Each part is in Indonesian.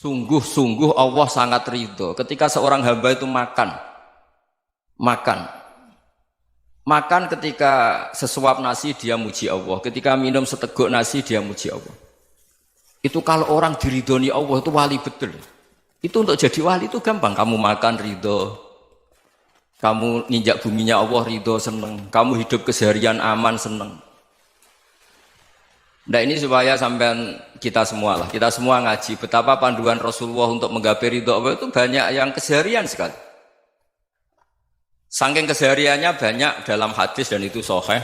Sungguh-sungguh Allah sangat ridho ketika seorang hamba itu makan. Makan ketika sesuap nasi dia muji Allah, ketika minum seteguk nasi dia muji Allah. Itu kalau orang diridhoni Allah itu wali betul. Itu untuk jadi wali itu gampang. Kamu makan ridho, kamu nginjak buminya Allah ridho seneng, kamu hidup keseharian aman seneng. Nah ini supaya sampean kita semua ngaji betapa panduan Rasulullah untuk menggapai ridho Allah itu banyak yang keseharian sekali. Saking kesehariannya banyak dalam hadis dan itu sahih.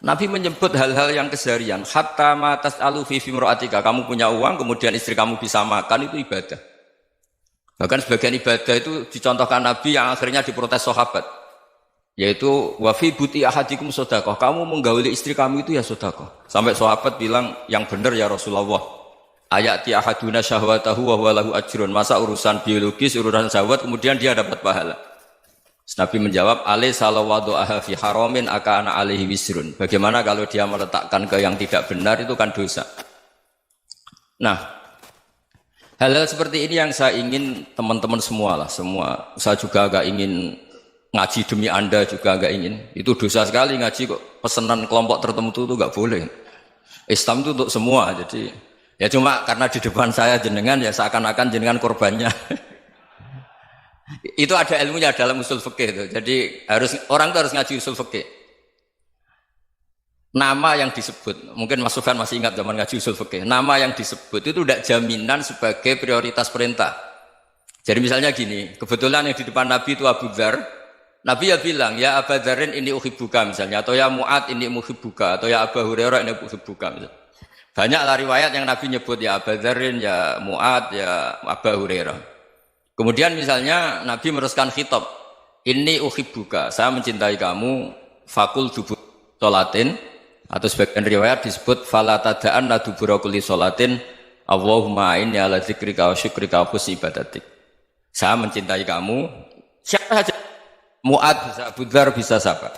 Nabi menyebut hal-hal yang keseharian. Hatta ma tas'alu fi fimra'atika. Kamu punya uang, kemudian istri kamu bisa makan, itu ibadah. Bahkan sebagian ibadah itu dicontohkan Nabi yang akhirnya diprotes sahabat. Yaitu wa fi buti ahadikum sedekah. Kamu menggauli istri kamu itu ya sedekah. Sampai sahabat bilang yang benar ya Rasulullah. Ayati ahaduna syahwatahu wa huwa lahu ajrun. Masa urusan biologis, urusan syahwat kemudian dia dapat pahala. Nabi menjawab, alaysa law wada'aha fi haramin akana alaihi wisrun. Bagaimana kalau dia meletakkan ke yang tidak benar itu kan dosa. Nah, hal-hal seperti ini yang saya ingin teman-teman semua. Saya juga agak ingin ngaji demi Anda juga agak ingin. Itu dosa sekali ngaji kok pesanan kelompok tertentu itu enggak boleh. Islam itu untuk semua. Jadi ya cuma karena di depan saya jenengan ya seakan-akan jenengan korbannya. Itu ada ilmunya dalam usul fikih itu. Jadi orang itu harus ngaji usul fikih. Nama yang disebut, mungkin Mas Sufyan masih ingat zaman ngaji usul fikih. Nama yang disebut itu tidak jaminan sebagai prioritas perintah. Jadi misalnya gini, kebetulan yang di depan Nabi itu Abu Dzar. Nabi ya bilang, ya Abu Dzarin ini uhibbuka misalnya, atau ya Mu'ad ini uhibbuka, atau ya Abu Hurairah ini uhibbuka misalnya. Banyaklah riwayat yang Nabi nyebut ya Abu Dzarin, ya Mu'ad, ya Abu Hurairah. Kemudian misalnya Nabi meneruskan khitab, ini uhibbuka, saya mencintai kamu, fakul dubur sholatin, atau sebagian riwayat disebut fala tada'anna dubura kulli sholatin, Allahumma inni ala dzikrika wa syukrika wa husni ibadatik. Saya mencintai kamu, siapa saja, Mu'ad bisa, Abu Dzar bisa siapa.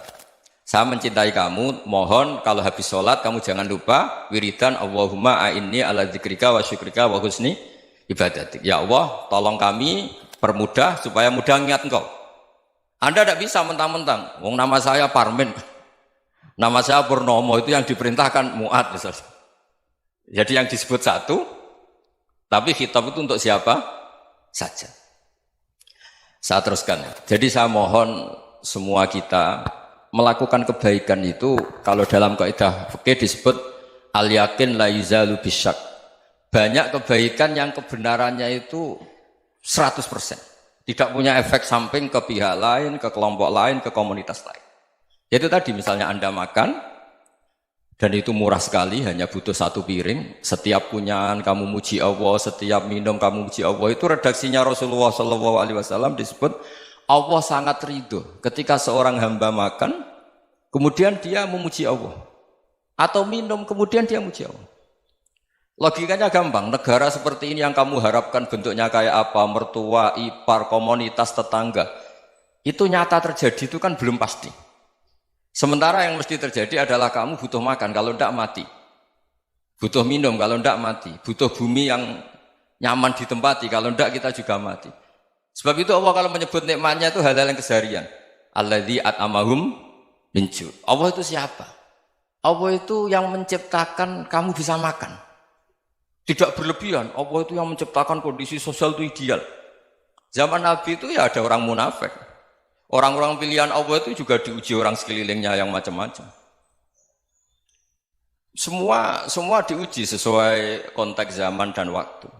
Saya mencintai kamu, mohon kalau habis sholat kamu jangan lupa wiridan Allahumma inni ala dzikrika wa syukrika wa husni ibadatik. Ya Allah, tolong kami permudah supaya mudah ingat Engkau. Anda tidak bisa mentang-mentang, wong nama saya Parmin, nama saya Purnomo, itu yang diperintahkan Mu'ad misalnya. Jadi yang disebut satu, tapi khitab itu untuk siapa saja. Saya teruskan. Jadi saya mohon semua kita melakukan kebaikan itu, kalau dalam kaidah fikih disebut al yakin la yuzalu bisyak. Banyak kebaikan yang kebenarannya itu 100%. Tidak punya efek samping ke pihak lain, ke kelompok lain, ke komunitas lain. Itu tadi misalnya Anda makan, dan itu murah sekali, hanya butuh satu piring. Setiap punyaan kamu muji Allah, setiap minum kamu muji Allah. Itu redaksinya Rasulullah SAW disebut, Allah sangat ridho ketika seorang hamba makan, kemudian dia memuji Allah. Atau minum, kemudian dia muji Allah. Logikanya gampang, negara seperti ini yang kamu harapkan bentuknya kayak apa, mertua, ipar, komunitas, tetangga, itu nyata terjadi itu kan belum pasti. Sementara yang mesti terjadi adalah kamu butuh makan, kalau tidak mati. Butuh minum, kalau tidak mati. Butuh bumi yang nyaman ditempati, kalau tidak kita juga mati. Sebab itu Allah kalau menyebut nikmatnya itu hal-hal yang keseharian. Alladzi at'amahum min ju'. Allah itu siapa? Allah itu yang menciptakan kamu bisa makan. Tidak berlebihan, Allah itu yang menciptakan kondisi sosial itu ideal. Zaman Nabi itu ya ada orang munafik. Orang-orang pilihan Allah itu juga diuji orang sekelilingnya yang macam-macam. Semua diuji sesuai konteks zaman dan waktu.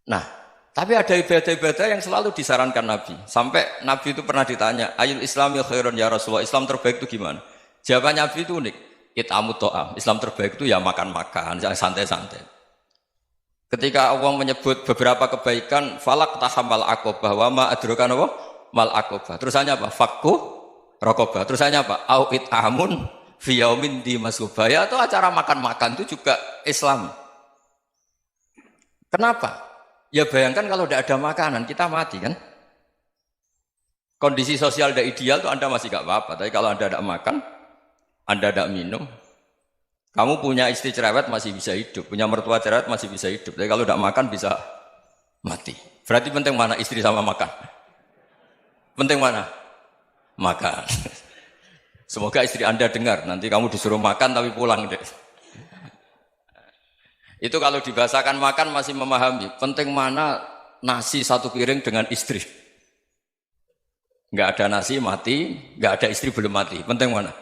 Nah, tapi ada ibadah-ibadah yang selalu disarankan Nabi. Sampai Nabi itu pernah ditanya, ayul islami khairun ya Rasulullah, Islam terbaik itu gimana? Jawaban Nabi itu unik. It'amut to'am. Islam terbaik itu ya makan-makan, yang santai-santai. Ketika Allah menyebut beberapa kebaikan, falak tahamal aqobah, wa ma adrokan apa? Mal aqobah. Terusannya apa? Fakku rokobah. Terusannya apa? Au it'amun fiyaumin di masubah. Ya itu acara makan-makan itu juga Islam. Kenapa? Ya bayangkan kalau tidak ada makanan, kita mati kan? Kondisi sosial tidak ideal itu Anda masih gak apa-apa. Tapi kalau Anda tidak makan, Anda tidak minum, Kamu punya istri cerewet masih bisa hidup, punya mertua cerewet masih bisa hidup. Tapi kalau tidak makan bisa mati. Berarti penting mana istri sama makan? Penting mana? Makan. Semoga istri Anda dengar, nanti kamu disuruh makan tapi pulang deh. Itu kalau dibahasakan makan masih memahami. Penting mana nasi satu piring dengan istri. Nggak ada nasi mati, nggak ada istri belum mati. Penting mana?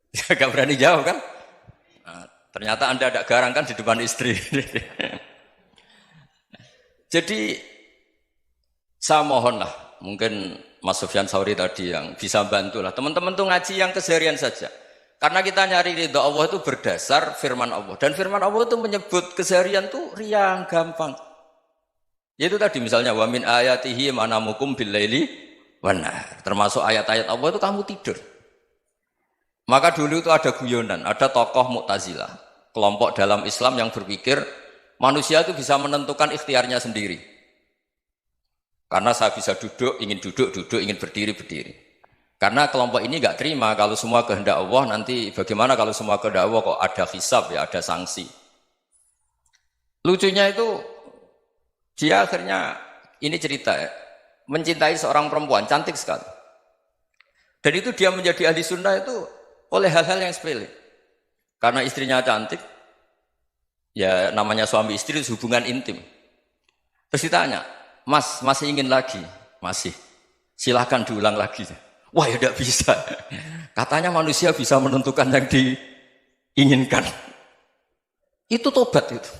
Gak berani jawab kan? Nah, ternyata Anda ada garang kan di depan istri. Jadi saya mohonlah, mungkin Mas Sufyan Sauri tadi yang bisa bantulah. Teman-teman tuh ngaji yang keseharian saja. Karena kita nyari ridha Allah itu berdasar firman Allah. Dan firman Allah itu menyebut keseharian tuh riang, gampang. Yaitu tadi misalnya wa min ayatihi manamukum bil laili wan nahar. Termasuk ayat-ayat Allah itu kamu tidur. Maka dulu itu ada guyonan, ada tokoh Mu'tazilah, kelompok dalam Islam yang berpikir manusia itu bisa menentukan ikhtiarnya sendiri. Karena saya bisa duduk, ingin berdiri, berdiri. Karena kelompok ini nggak terima kalau semua kehendak Allah, nanti bagaimana kalau semua kehendak Allah kok ada hisab ya, ada sanksi. Lucunya itu dia akhirnya, ini cerita ya, mencintai seorang perempuan, cantik sekali. Dan itu dia menjadi ahli sunnah itu oleh hal-hal yang sepele. Karena istrinya cantik, ya namanya suami istri hubungan intim. Terus ditanya, Mas, masih ingin lagi? Masih. Silahkan diulang lagi. Wah ya tidak bisa. Katanya manusia bisa menentukan yang diinginkan. Itu tobat itu.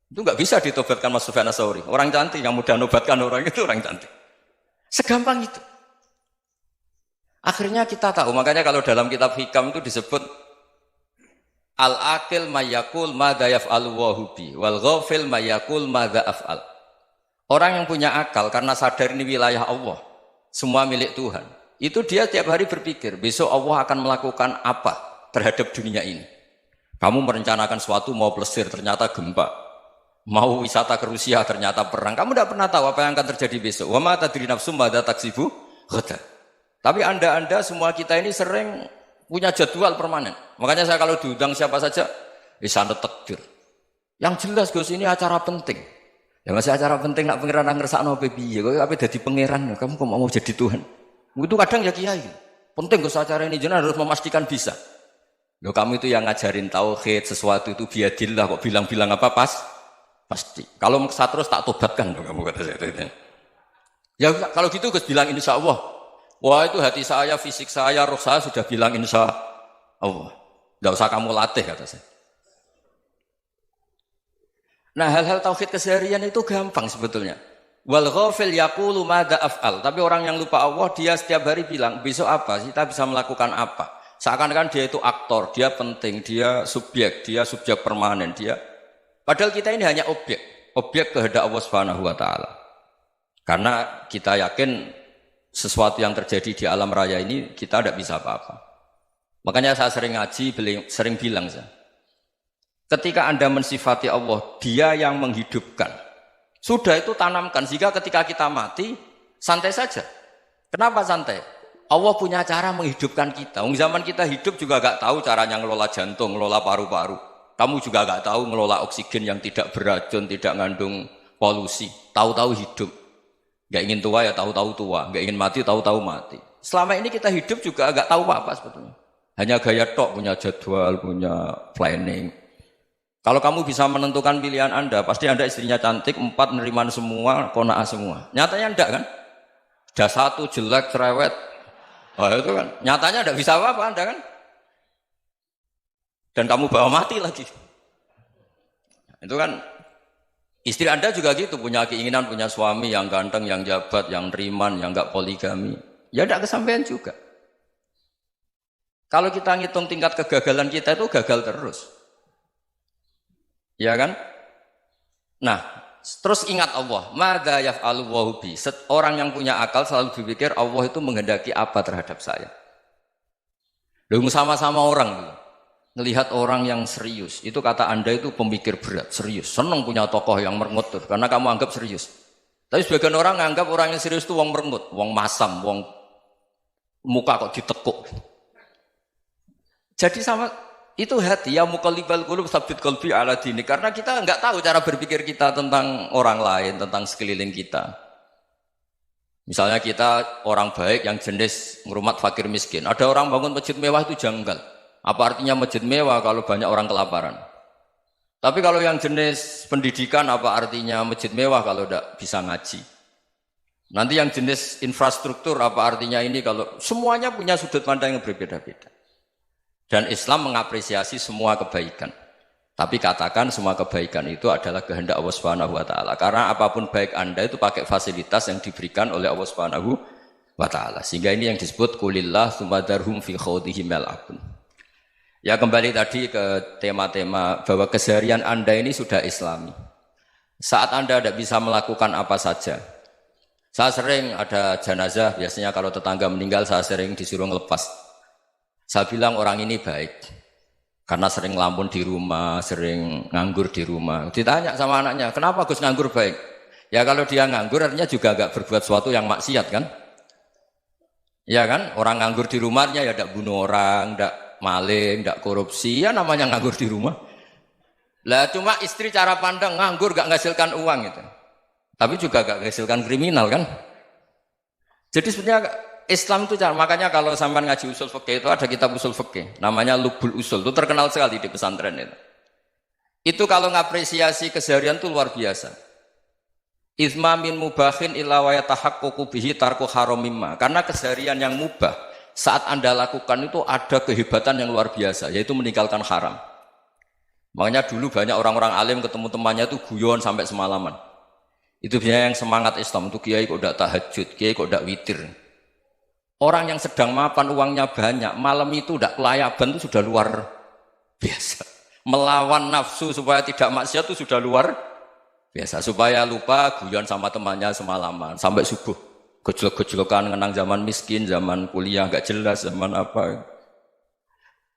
Itu nggak bisa ditobatkan Mas Sufyan Ats-Tsauri. Orang cantik yang mudah nobatkan orang itu orang cantik. Segampang itu. Akhirnya kita tahu, makanya kalau dalam kitab Hikam itu disebut al-aqil mayyakul madza yaf'alu wa hubi wal ghafil mayyakul madza af'al. Orang yang punya akal karena sadar ini wilayah Allah, semua milik Tuhan. Itu dia tiap hari berpikir, besok Allah akan melakukan apa terhadap dunia ini. Kamu merencanakan suatu mau plesir, ternyata gempa. Mau wisata ke Rusia, ternyata perang. Kamu tidak pernah tahu apa yang akan terjadi besok. Wa ma tadri nafsum madza taksibu ghadan. Tapi anda semua kita ini sering punya jadwal permanen. Makanya saya kalau diundang siapa saja, sanad takdir. Yang jelas Gus ini acara penting. Ya masih acara penting nak pangeran ngersakno piye? Kok ape dadi pangeran? Kamu kok mau jadi Tuhan? Itu kadang ya kiai. Penting Gus acara ini jenengan harus memastikan bisa. Loh kamu itu yang ngajarin tauhid, sesuatu itu biadillah kok bilang-bilang apa pasti. Kalau maksa terus tak tobatkan loh kamu kata saya. Ya kalau gitu Gus bilang insya Allah. Wah itu hati saya, fisik saya, roh saya sudah bilang insya Allah. Tidak usah kamu latih kata saya. Nah hal-hal tauhid keseharian itu gampang sebetulnya. Wal ghafil yaqulu madza af'al. Tapi orang yang lupa Allah dia setiap hari bilang besok apa? Kita bisa melakukan apa? Seakan-akan dia itu aktor, dia penting, dia subjek permanen, dia. Padahal kita ini hanya objek kehendak Allah Subhanahu wa taala. Karena kita yakin sesuatu yang terjadi di alam raya ini kita tidak bisa apa-apa. Makanya saya sering ngaji, sering bilang saya, ketika Anda mensifati Allah, Dia yang menghidupkan. Sudah itu tanamkan sehingga ketika kita mati santai saja. Kenapa santai? Allah punya cara menghidupkan kita. Zaman kita hidup juga gak tahu caranya ngelola jantung, ngelola paru-paru. Kamu juga gak tahu ngelola oksigen yang tidak beracun, tidak mengandung polusi. Tahu-tahu hidup. Gak ingin tua ya tahu-tahu tua, gak ingin mati tahu-tahu mati. Selama ini kita hidup juga gak tahu apa-apa sebetulnya. Hanya gaya tok, punya jadwal, punya planning. Kalau kamu bisa menentukan pilihan Anda, pasti Anda istrinya cantik, 4 neriman semua, kona'ah semua. Nyatanya enggak kan? Ada 1 jelek, cerewet. Oh itu kan, nyatanya enggak bisa apa-apa Anda kan? Dan kamu bawa mati lagi. Itu kan istri Anda juga gitu, punya keinginan, punya suami yang ganteng, yang jabat, yang neriman, yang enggak poligami. Ya enggak kesampaian juga. Kalau kita ngitung tingkat kegagalan kita itu gagal terus. Ya kan? Nah, terus ingat Allah. Madza yaf'alu wa bi. Orang yang punya akal selalu berpikir Allah itu menghendaki apa terhadap saya. Lalu sama-sama orang ngelihat orang yang serius, itu kata Anda itu pemikir berat, serius, senang punya tokoh yang merengut tuh, karena kamu anggap serius. Tapi sebagian orang anggap orang yang serius itu wong merengut, wong masam, wong muka kok ditekuk. Jadi sama Itu hati ya muqallibal qulub tsabbit qalbi ala dini. Karena kita enggak tahu cara berpikir kita tentang orang lain, tentang sekeliling kita. Misalnya kita orang baik yang jenis ngrumat fakir miskin. Ada orang bangun masjid mewah itu janggal. Apa artinya masjid mewah kalau banyak orang kelaparan? Tapi kalau yang jenis pendidikan apa artinya masjid mewah kalau tidak bisa ngaji? Nanti yang jenis infrastruktur apa artinya ini kalau semuanya punya sudut pandang yang berbeda-beda. Dan Islam mengapresiasi semua kebaikan. Tapi katakan semua kebaikan itu adalah kehendak Allah Subhanahu wa taala. Karena apapun baik Anda itu pakai fasilitas yang diberikan oleh Allah Subhanahu wa taala. Sehingga ini yang disebut qulillah tsumadarhum fi khawdihim yal'abun. Ya kembali tadi ke tema-tema bahwa keseharian Anda ini sudah Islami. Saat Anda tidak bisa melakukan apa saja. Saya sering ada jenazah, biasanya kalau tetangga meninggal saya sering disuruh ngelepas. Saya bilang orang ini baik karena sering ngelamun di rumah, sering nganggur di rumah. Ditanya sama anaknya, kenapa Gus nganggur baik? Ya kalau dia nganggur artinya juga agak berbuat sesuatu yang maksiat kan? Ya kan? Orang nganggur di rumahnya ya tidak bunuh orang, tidak maling, tidak korupsi, ya namanya nganggur di rumah. Lah cuma istri cara pandang nganggur gak menghasilkan uang itu. Tapi juga gak menghasilkan kriminal kan? Jadi sebenarnya Islam itu makanya kalau sampai ngaji usul fikih itu ada kitab usul fikih namanya Lubul Usul, itu terkenal sekali di pesantren itu. Itu kalau ngapresiasi keseharian itu luar biasa. Izma min mubahin illa wa yatahaqqaqu bihi tarku haramimma. Karena keseharian yang mubah saat Anda lakukan itu ada kehebatan yang luar biasa, yaitu meninggalkan haram. Makanya dulu banyak orang-orang alim ketemu temannya itu guyon sampai semalaman. Itu biasanya yang semangat Islam itu kiai kok tidak tahajud, kiai kok tidak witir. Orang yang sedang mapan uangnya banyak, malam itu tidak kelayaban itu sudah luar biasa. Melawan nafsu supaya tidak maksiat itu sudah luar biasa. Supaya lupa guyon sama temannya semalaman sampai subuh. Gejolak-gejolokan ngenang zaman miskin, zaman kuliah nggak jelas, zaman apa.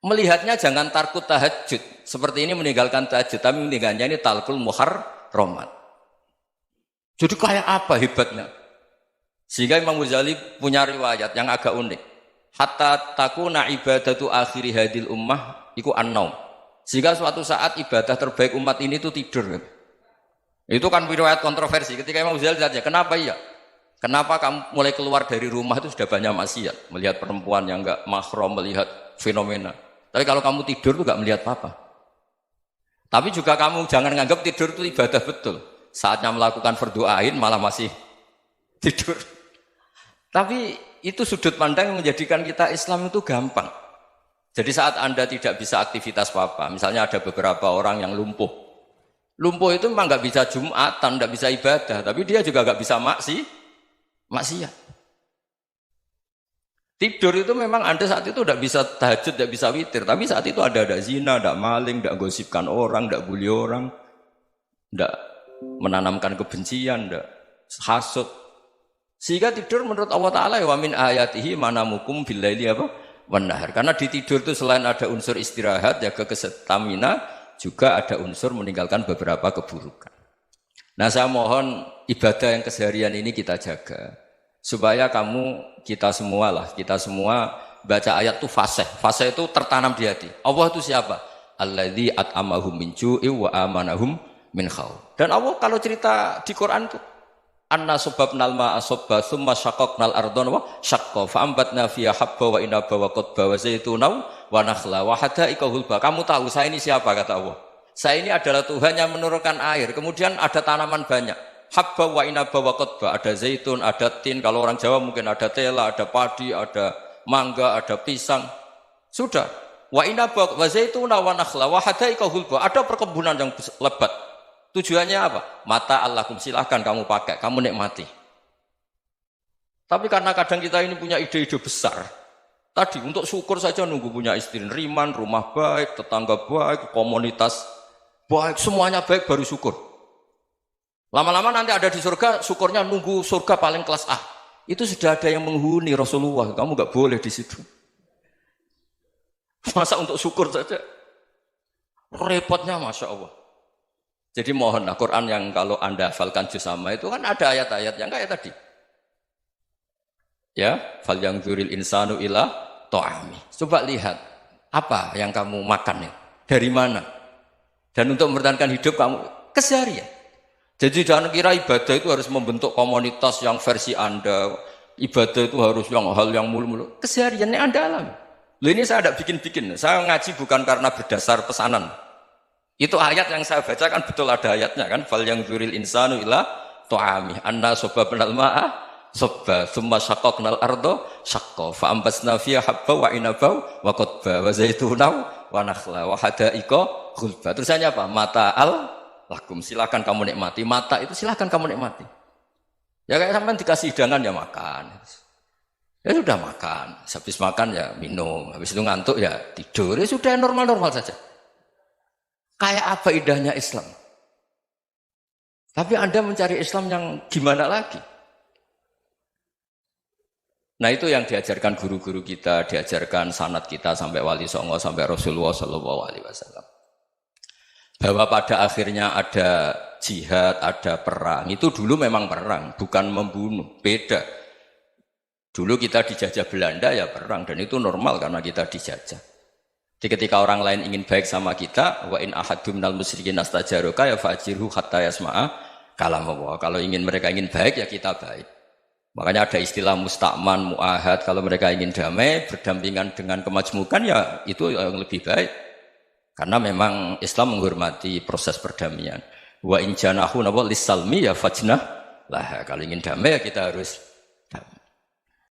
Melihatnya jangan tarkut tahajud. Seperti ini meninggalkan tahajud, tapi meninggalkannya ini talkul muharramat. Jadi kayak apa hebatnya? Sehingga Imam Ghazali punya riwayat yang agak unik. Hatta takuna ibadatu akhiri hadil ummah iku an-naum. Sehingga suatu saat ibadah terbaik umat ini itu tidur. Itu kan riwayat kontroversi. Ketika Imam Ghazali tanya, kenapa iya? Kenapa kamu mulai keluar dari rumah itu sudah banyak maksiat? Melihat perempuan yang enggak mahram, melihat fenomena. Tapi kalau kamu tidur itu enggak melihat apa-apa. Tapi juga kamu jangan menganggap tidur itu ibadah betul. Saatnya melakukan fardhu ain malah masih tidur. Tapi itu sudut pandang yang menjadikan kita Islam itu gampang. Jadi saat Anda tidak bisa aktivitas apa-apa, misalnya ada beberapa orang yang lumpuh. Lumpuh itu memang nggak bisa Jumatan, nggak bisa ibadah, tapi dia juga nggak bisa maksiat. Tidur itu memang Anda saat itu tidak bisa tahajud, tidak bisa witir, tapi saat itu ada zina, ada maling, tidak gosipkan orang, tidak bully orang, tidak menanamkan kebencian, tidak hasud. Sehingga tidur menurut Allah Ta'ala wa min ayatihi manamukum billaili apa? Wan-nahar. Karena di tidur itu selain ada unsur istirahat, jaga kestamina, juga ada unsur meninggalkan beberapa keburukan. Nah saya mohon ibadah yang keseharian ini kita jaga. Supaya kita semua baca ayat itu fasih. Fasih itu tertanam di hati. Allah itu siapa? Alladzi at'amahum min ju'i wa amanahum min khauf. Dan Allah kalau cerita di Quran itu anna subabnal ma'a subba thumma syaqaqnal ardhan wa syaqqa fa ambatna fiha habba wa inaba wa qadba wa zaituna wa nakhla wa hadaika hulba. Kamu tahu saya ini siapa kata Allah? Saya ini adalah Tuhan yang menurunkan air, kemudian ada tanaman banyak. Habba wa inaba wa qadba, ada zaitun, ada tin, kalau orang Jawa mungkin ada tela, ada padi, ada mangga, ada pisang. Sudah. Wa inaba wa zaituna wa nakhla wa hadaika hulba. Ada perkebunan yang lebat. Tujuannya apa? Mata Allahkum, silahkan kamu pakai, kamu nikmati. Tapi karena kadang kita ini punya ide-ide besar. Tadi untuk syukur saja nunggu punya istri riman, rumah baik, tetangga baik, komunitas baik, semuanya baik baru syukur. Lama-lama nanti ada di surga, syukurnya nunggu surga paling kelas A. Itu sudah ada yang menghuni Rasulullah, kamu nggak boleh di situ. Masa untuk syukur saja? Repotnya Masya Allah. Jadi mohonlah Quran yang kalau Anda hafalkan juz sama itu kan ada ayat-ayat yang kayak tadi. Ya, fal yang dzuril insanu ila ta'ami. Coba lihat. Apa yang kamu makan ya? Dari mana? Dan untuk mempertahankan hidup kamu keseharian. Jadi jangan kira ibadah itu harus membentuk komunitas yang versi Anda. Ibadah itu harus hal yang mulu-mulu. Kesehariannya Anda alami. Loh ini saya tidak bikin-bikin. Saya ngaji bukan karena berdasar pesanan. Itu ayat yang saya bacakan betul ada ayatnya kan. Fal yang dzuril insanu ila tu'ami anna sababnal ma'a sabba thumma syaqaqnal ardo syaqqa fa ambasna fiha habba wa inaba wa qadba wa zaituna wa nakhla wa hadaiqa ghulba. Terusannya apa? Mata'al lakum, silakan kamu nikmati. Mata itu silakan kamu nikmati. Ya kayak sampean dikasih hidangan ya makan. Ya sudah makan, habis makan ya minum, habis itu ngantuk ya tidur. Ya sudah normal-normal saja. Kayak apa indahnya Islam? Tapi Anda mencari Islam yang gimana lagi? Nah itu yang diajarkan guru-guru kita, diajarkan sanad kita sampai Wali Songo, sampai Rasulullah SAW. Bahwa pada akhirnya ada jihad, ada perang. Itu dulu memang perang, bukan membunuh, beda. Dulu kita dijajah Belanda ya perang, dan itu normal karena kita dijajah. Jadi ketika orang lain ingin baik sama kita, wa in ahadum minal musyrikin astajaruka ya fa'jirhu hatta yasma'a kalam Allah. Kalau mereka ingin baik ya kita baik. Makanya ada istilah musta'man, mu'ahad. Kalau mereka ingin damai, berdampingan dengan kemajmukan ya itu yang lebih baik. Karena memang Islam menghormati proses perdamaian. Wa in janahu lis-salmi ya fajnah lah. Kalau ingin damai ya kita harus